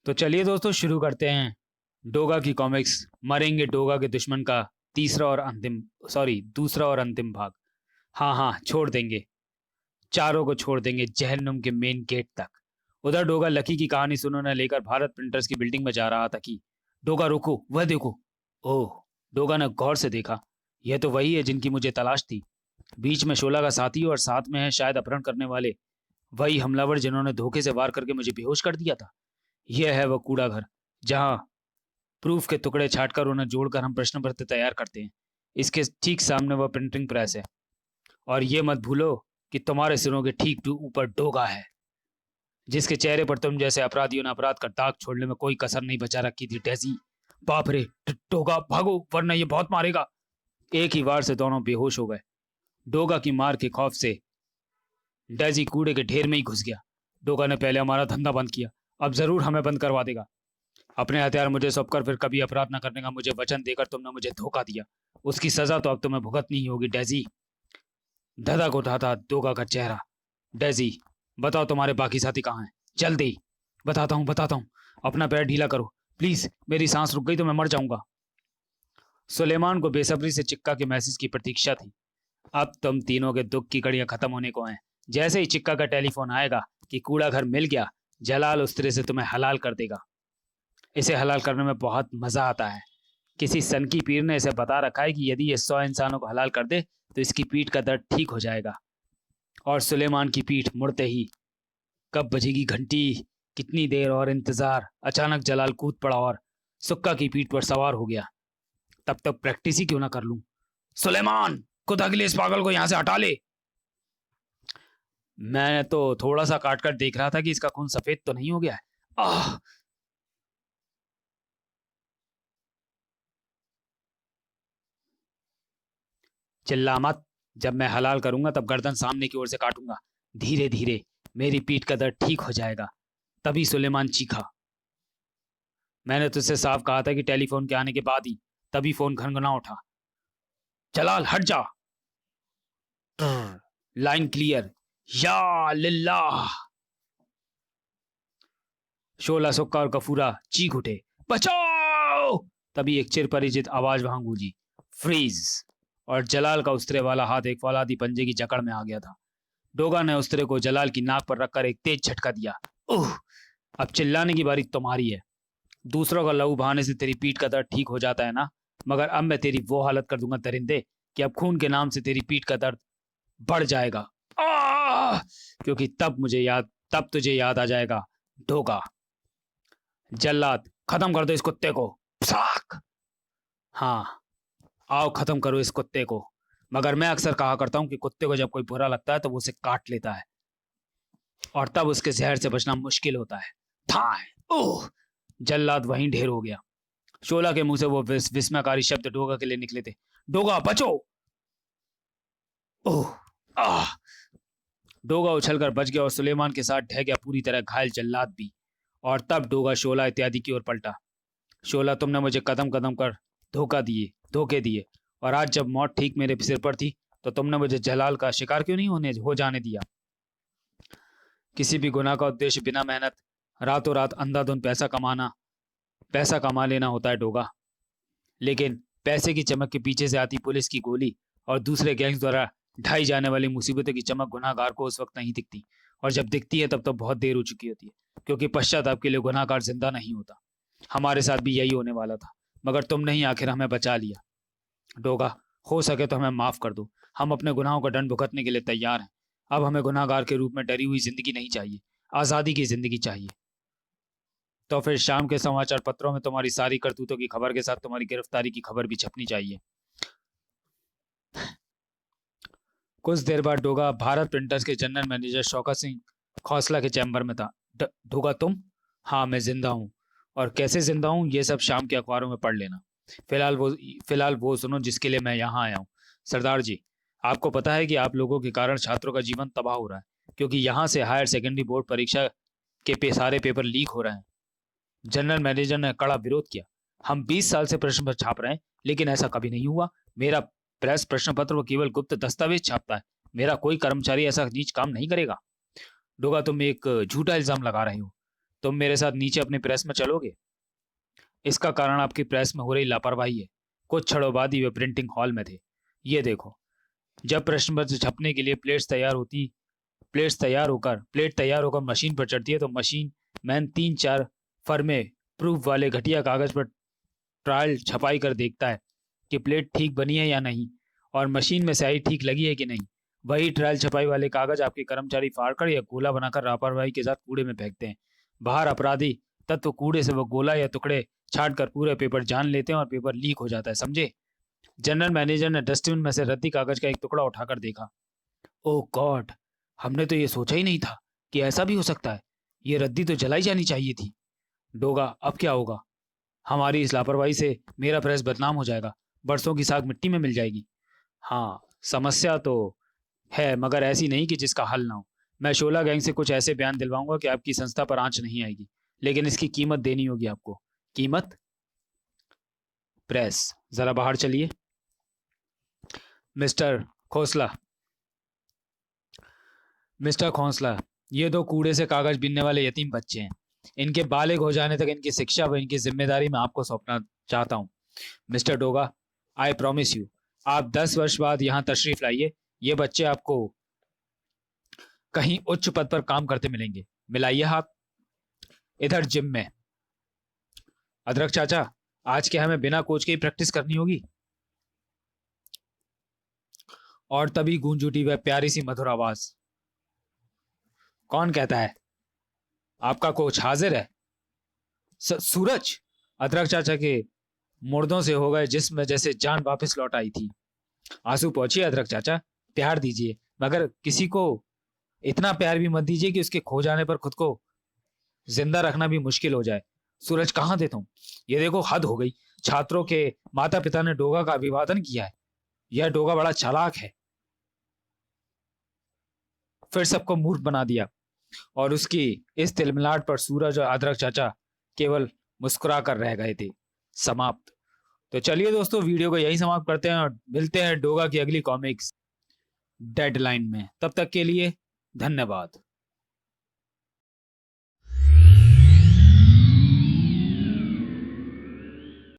तो चलिए दोस्तों शुरू करते हैं। डोगा की कॉमिक्स मरेंगे डोगा के दुश्मन का दूसरा और अंतिम भाग। हाँ हाँ, छोड़ देंगे, चारों को छोड़ देंगे जहन्नुम के मेन गेट तक। उधर डोगा लकी की कहानी सुनने लेकर भारत प्रिंटर्स की बिल्डिंग में जा रहा था कि डोगा रुको, वह देखो। ओह, डोगा ने गौर से देखा। यह तो वही है जिनकी मुझे तलाश थी। बीच में शोला का साथी और साथ में है शायद अपहरण करने वाले वही हमलावर जिन्होंने धोखे से वार करके मुझे बेहोश कर दिया था। यह है वह कूड़ा घर जहां प्रूफ के टुकड़े छाटकर उन्हें जोड़कर हम प्रश्न पत्र तैयार करते हैं। इसके ठीक सामने वह प्रिंटिंग प्रेस है। और ये मत भूलो कि तुम्हारे सिरों के ठीक ऊपर डोगा है, जिसके चेहरे पर तुम जैसे अपराधियों ने अपराध का दाग छोड़ने में कोई कसर नहीं बचा रखी थी। डेजी, बाप रे, डोगा भागो वरना ये बहुत मारेगा। एक ही वार से दोनों बेहोश हो गए। डोगा की मार के खौफ से डेजी कूड़े के ढेर में ही घुस गया। डोगा ने पहले हमारा धंधा बंद किया, अब जरूर हमें बंद करवा देगा। अपने हथियार मुझे सौंपकर फिर कभी अपराध न करने का मुझे वचन देकर तुमने मुझे धोखा दिया। उसकी सजा तो अब तुम्हें भुगतनी ही होगी डेजी। धधक उठा था डोगा का चेहरा। डेजी, बताओ तुम्हारे बाकी साथी कहाँ हैं? जल्दी। बताता हूँ। अपना पैर ढीला करो प्लीज, मेरी सांस रुक गई तो मैं मर जाऊंगा। सुलेमान को बेसब्री से चिक्का के मैसेज की प्रतीक्षा थी। अब तुम तीनों के दुख की कड़ियां खत्म होने को हैं। जैसे ही चिक्का का टेलीफोन आएगा कि कूड़ा घर मिल गया, जलाल उस तरह से तुम्हें हलाल कर देगा। इसे हलाल करने में बहुत मजा आता है। किसी सनकी पीर ने इसे बता रखा है कि यदि ये 100 इंसानों को हलाल कर दे तो इसकी पीठ का दर्द ठीक हो जाएगा। और सुलेमान की पीठ मुड़ते ही कब बजेगी घंटी, कितनी देर और इंतजार। अचानक जलाल कूद पड़ा और सुक्का की पीठ पर सवार हो गया। तब तक प्रैक्टिस ही क्यों ना कर लूं। सुलेमान, खुदा के लिए इस पागल को यहां से हटा ले। मैं तो थोड़ा सा काट कर देख रहा था कि इसका खून सफेद तो नहीं हो गया है। आह, चिल्ला मत। जब मैं हलाल करूंगा तब गर्दन सामने की ओर से काटूंगा। धीरे धीरे मेरी पीठ का दर्द ठीक हो जाएगा। तभी सुलेमान चीखा। मैंने तुझसे साफ कहा था कि टेलीफोन के आने के बाद ही। तभी फोन घनघना उठा। जलाल हट जा। Line clear. या लिल्लाह। शोला, सुक्का और कफूरा चीख उठे, बचाओ। तभी एक चिर परिचित आवाज वहां गूंजी, फ्रीज। और जलाल का उस्तरे वाला हाथ एक फौलादी पंजे की जकड़ में आ गया था। डोगा ने उस्तरे को जलाल की नाक पर रखकर एक तेज झटका दिया। ओह, अब चिल्लाने की बारी तुम्हारी है। दूसरों का लहू बहाने से तेरी पीठ का दर्द ठीक हो जाता है ना, मगर अब मैं तेरी वो हालत कर दूंगा दरिंदे कि अब खून के नाम से तेरी पीठ का दर्द बढ़ जाएगा। आह! क्योंकि तब तुझे याद आ जाएगा डोगा। जल्लाद, खत्म कर दो इस कुत्ते को। साक। हाँ, आओ खत्म करो इस कुत्ते को। मगर मैं अक्सर कहा करता हूं कि कुत्ते को जब कोई बुरा लगता है तो वो उसे काट लेता है, और तब उसके जहर से बचना मुश्किल होता है। थाए। ओह! जल्लाद वहीं ढेर हो गया। शोला के मुंह से वो विस्मयकारी शब्द डोगा के लिए निकले थे। डोगा बचो। ओह! आह! डोगा उछलकर बच गया और सुलेमान के साथ ढह गया पूरी तरह घायल जल्लाद भी। और तब डोगा शोला इत्यादि की ओर पलटा। शोला, तुमने मुझे कदम कदम कर धोखे दिए, और आज जब मौत ठीक मेरे सिर पर थी तो तुमने मुझे जलाल का शिकार क्यों नहीं हो जाने दिया। किसी भी गुनाह का उद्देश्य बिना मेहनत रातों रात अंधाधुंध पैसा कमा लेना होता है डोगा। लेकिन पैसे की चमक के पीछे से आती पुलिस की गोली और दूसरे गैंग्स द्वारा ढाई जाने वाली मुसीबतों की चमक गुनाहगार को उस वक्त नहीं दिखती, और जब दिखती है तब तो बहुत देर हो चुकी होती है, क्योंकि पश्चाताप के लिए गुनाहगार जिंदा नहीं होता। हमारे साथ भी यही होने वाला था, मगर तुमने ही आखिर हमें बचा लिया। डोगा, हो सके तो हमें माफ कर दो। हम अपने गुनाहों का दंड भुगतने के लिए तैयार हैं। अब हमें गुनाहगार के रूप में डरी हुई जिंदगी नहीं चाहिए, आजादी की जिंदगी चाहिए। तो फिर शाम के समाचार पत्रों में तुम्हारी सारी करतूतों की खबर के साथ तुम्हारी गिरफ्तारी की खबर भी छपनी चाहिए। कुछ देर बाद डोगा भारत प्रिंटर्स के जनरल मैनेजर शौकत सिंह खौसला के चैम्बर में था। डोगा तुम? हाँ, मैं जिंदा हूँ, और कैसे जिंदा हूँ ये सब शाम के अखबारों में पढ़ लेना। फिलहाल वो सुनो जिसके लिए मैं यहाँ आया हूँ। सरदार जी, आपको पता है कि आप लोगों के कारण छात्रों का जीवन तबाह हो रहा है, क्योंकि यहाँ से हायर सेकेंडरी बोर्ड परीक्षा के सारे पेपर लीक हो रहे हैं। जनरल मैनेजर ने कड़ा विरोध किया। हम 20 साल से प्रश्न पत्र छाप रहे हैं, लेकिन ऐसा कभी नहीं हुआ। मेरा प्रेस प्रश्न पत्र वो केवल गुप्त दस्तावेज छापता है। मेरा कोई कर्मचारी ऐसा नीच काम नहीं करेगा। डोगा, तुम एक झूठा इल्जाम लगा रहे हो। तुम मेरे साथ नीचे अपनी प्रेस में चलोगे? इसका कारण आपकी प्रेस में हो रही लापरवाही है। कुछ क्षणों बाद ही वे प्रिंटिंग हॉल में थे। ये देखो, जब प्रश्न पत्र छपने के लिए प्लेट तैयार होकर मशीन पर चढ़ती है तो मशीन मैन 3-4 फर्मे प्रूफ वाले घटिया कागज पर ट्रायल छपाई कर देखता है कि प्लेट ठीक बनी है या नहीं और मशीन में स्याही ठीक लगी है कि नहीं। वही ट्रायल छपाई वाले कागज आपके कर्मचारी फाड़कर या गोला बनाकर लापरवाही के साथ कूड़े में फेंकते हैं। बाहर अपराधी तत्व कूड़े से वो गोला या टुकड़े छाट कर पूरे पेपर जान लेते हैं और पेपर लीक हो जाता है, समझे? जनरल मैनेजर ने डस्टबिन में से रद्दी कागज का एक टुकड़ा उठाकर देखा। ओह गॉड, हमने तो ये सोचा ही नहीं था कि ऐसा भी हो सकता है। ये रद्दी तो जलाई जानी चाहिए थी। डोगा, अब क्या होगा? हमारी इस लापरवाही से मेरा प्रेस बदनाम हो जाएगा, बरसों की साग मिट्टी में मिल जाएगी। हाँ, समस्या तो है, मगर ऐसी नहीं कि जिसका हल ना हो। मैं शोला गैंग से कुछ ऐसे बयान दिलवाऊंगा कि आपकी संस्था पर आंच नहीं आएगी, लेकिन इसकी कीमत देनी होगी आपको। कीमत? प्रेस, जरा बाहर चलिए। मिस्टर खोसला, मिस्टर खोसला, ये दो कूड़े से कागज बीनने वाले यतीम बच्चे हैं। इनके बालिग हो जाने तक इनकी शिक्षा व इनकी जिम्मेदारी मैं आपको सौंपना चाहता हूँ। Mister Doga, I promise you, आप 10 वर्ष बाद यहाँ तशरीफ लाइए। ये बच्चे आपको कहीं उच्च पद पर काम करते मिलेंगे। मिलाइए हाथ। इधर जिम में। अदरक चाचा, आज क्या हमें बिना कोच के ही प्रैक्टिस करनी होगी? और तभी गूंज उठी वह प्यारी सी मधुर आवाज। कौन कहता है? आपका कोच हाजिर है। सूरज। अदरक चाचा के मुर्दों से हो गए जिस्म में जैसे जान वापस लौट आई थी। आंसू पहुंचिए अदरक चाचा, प्यार दीजिए, मगर किसी को इतना प्यार भी मत दीजिए कि उसके खो जाने पर खुद को जिंदा रखना भी मुश्किल हो जाए। सूरज, कहाँ थे तुम? ये देखो, हद हो गई। छात्रों के माता पिता ने डोगा का अभिवादन किया है। यह डोगा बड़ा चालाक है। फिर सबको मूर्ख बना दिया और उसकी इस तिलमिलाट पर सूरज और अदरक चाचा केवल मुस्कुरा कर रह गए थे। समाप्त। तो चलिए दोस्तों, वीडियो को यही समाप्त करते हैं और मिलते हैं डोगा की अगली कॉमिक्स डेडलाइन में। तब तक के लिए धन्यवाद।